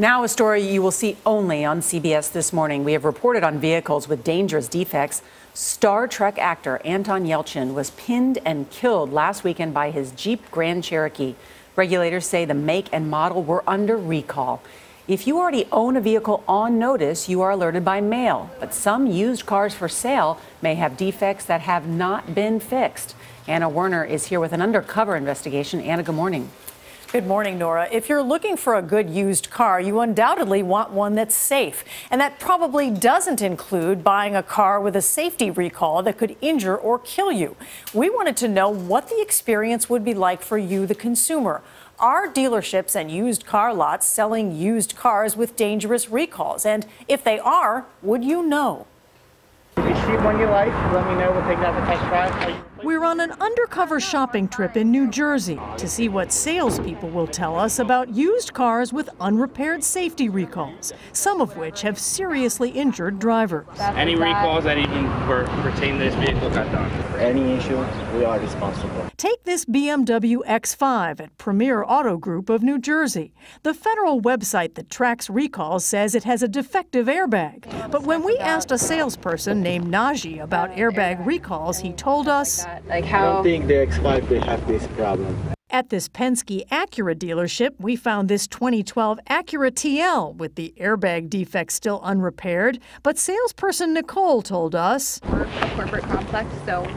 Now a story you will see only on CBS This Morning. We have reported on vehicles with dangerous defects. Star Trek actor Anton Yelchin was pinned and killed last weekend by his Jeep Grand Cherokee. Regulators say the make and model were under recall. If you already own a vehicle on notice, you are alerted by mail. But some used cars for sale may have defects that have not been fixed. Anna Werner is here with an undercover investigation. Anna, good morning. Good morning, Nora. If you're looking for a good used car, you undoubtedly want one that's safe. And that probably doesn't include buying a car with a safety recall that could injure or kill you. We wanted to know what the experience would be like for you, the consumer. Are dealerships and used car lots selling used cars with dangerous recalls? And if they are, would you know? If you see one you like, let me know. We'll take that for test drive. We're on an undercover shopping trip in New Jersey to see what salespeople will tell us about used cars with unrepaired safety recalls, some of which have seriously injured drivers. Any recalls that even pertain to this vehicle got done. Any issue, we are responsible. Take this BMW X5 at Premier Auto Group of New Jersey. The federal website that tracks recalls says it has a defective airbag. But when we asked a salesperson named Najee about airbag recalls, he told us, I don't think the X5 will have this problem. At this Penske Acura dealership, we found this 2012 Acura TL with the airbag defect still unrepaired. But salesperson Nicole told us, we're a corporate complex, so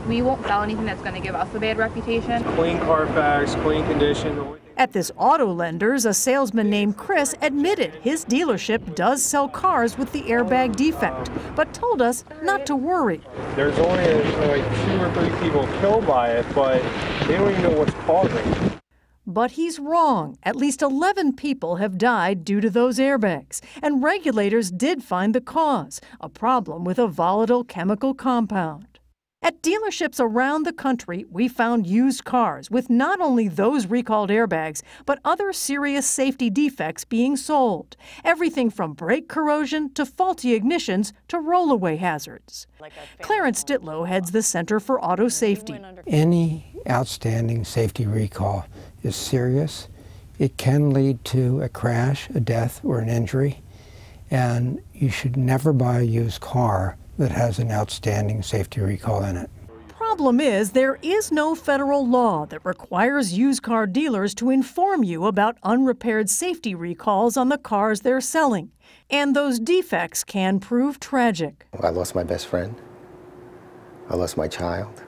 we won't sell anything that's going to give us a bad reputation. Clean Carfax, clean condition. At this auto lender's, a salesman named Chris admitted his dealership does sell cars with the airbag defect, but told us not to worry. There's only like 2 or 3 people killed by it, but they don't even know what's causing it. But he's wrong. At least 11 people have died due to those airbags, and regulators did find the cause, a problem with a volatile chemical compound. At dealerships around the country, we found used cars with not only those recalled airbags, but other serious safety defects being sold. Everything from brake corrosion to faulty ignitions to rollaway hazards. Clarence Ditlow heads the Center for Auto Safety. Any outstanding safety recall is serious. It can lead to a crash, a death, or an injury. And you should never buy a used car that has an outstanding safety recall in it. Problem is, there is no federal law that requires used car dealers to inform you about unrepaired safety recalls on the cars they're selling. And those defects can prove tragic. I lost my best friend. I lost my child.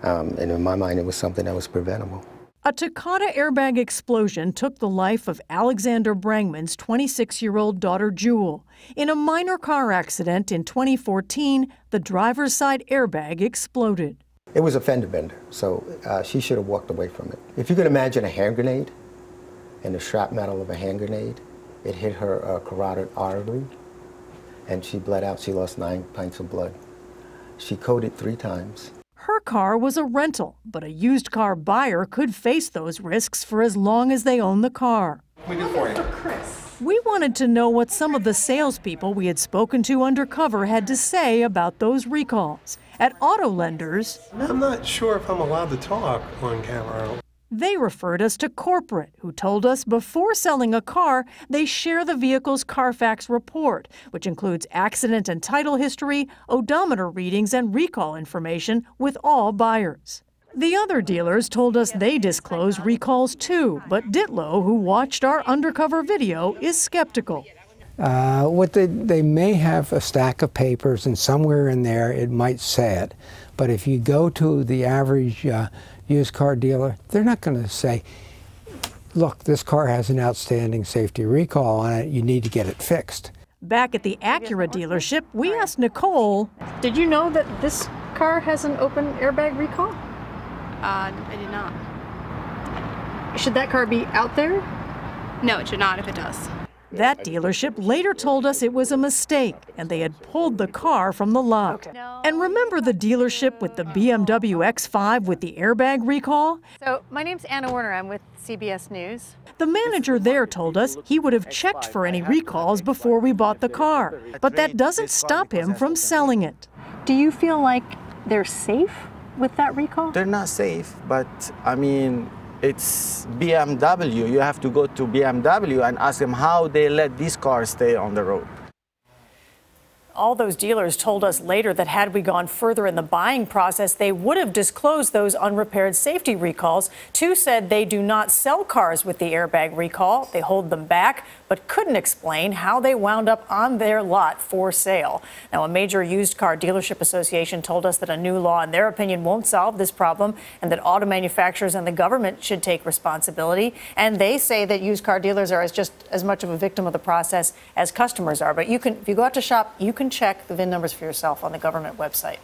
And in my mind, it was something that was preventable. A Takata airbag explosion took the life of Alexander Brangman's 26-year-old daughter, Jewel. In a minor car accident in 2014, the driver's side airbag exploded. It was a fender bender, so she should have walked away from it. If you can imagine a hand grenade and the shrapnel of a hand grenade, it hit her carotid artery, and she bled out. She lost 9 pints of blood. She coded 3 times. Her car was a rental, but a used car buyer could face those risks for as long as they own the car. We do for you. We wanted to know what some of the salespeople we had spoken to undercover had to say about those recalls. At auto lenders, I'm not sure if I'm allowed to talk on camera. They referred us to corporate, who told us before selling a car, they share the vehicle's Carfax report, which includes accident and title history, odometer readings, and recall information with all buyers. The other dealers told us they disclose recalls too, but Ditlow, who watched our undercover video, is skeptical. They may have a stack of papers, and somewhere in there it might say it. But if you go to the average used car dealer, they're not going to say, look, this car has an outstanding safety recall on it, you need to get it fixed. Back at the Acura dealership, we asked Nicole, did you know that this car has an open airbag recall? I did not. Should that car be out there? No, it should not if it does. That dealership later told us it was a mistake and they had pulled the car from the lot. And remember the dealership with the BMW X5 with the airbag recall? So my name's Anna Werner. I'm with CBS News. The manager there told us he would have checked for any recalls before we bought the car, but that doesn't stop him from selling it. Do you feel like they're safe with that recall? They're not safe, but I mean, it's BMW. You have to go to BMW and ask them how they let these cars stay on the road. All those dealers told us later that had we gone further in the buying process, they would have disclosed those unrepaired safety recalls. Two said they do not sell cars with the airbag recall. They hold them back, but couldn't explain how they wound up on their lot for sale. Now, a major used car dealership association told us that a new law, in their opinion, won't solve this problem and that auto manufacturers and the government should take responsibility. And they say that used car dealers are just as much of a victim of the process as customers are. But you can, if you go out to shop, you can check the VIN numbers for yourself on the government website.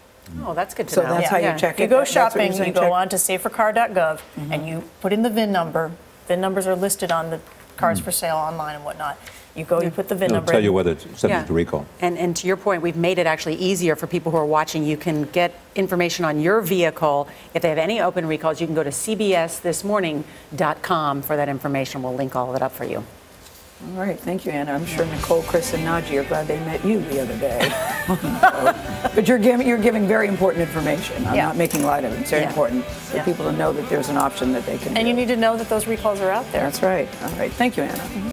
Oh, that's good to so know. that's how you check it. You go That's what you're shopping, saying, you go check. on to safercar.gov, and you put in the VIN number. VIN numbers are listed on the cars for sale online and whatnot. You go, you put the VIN number It'll tell in. you whether it's subject to recall. And to your point, we've made it actually easier for people who are watching. You can get information on your vehicle. If they have any open recalls, you can go to cbsthismorning.com for that information. We'll link all of it up for you. All right, thank you, Anna. I'm sure Nicole, Chris, and Najee are glad they met you the other day. But you're giving very important information. I'm not making light of it. It's very important for people to know that there's an option that they can do. And you need to know that those recalls are out there. That's right. All right, thank you, Anna.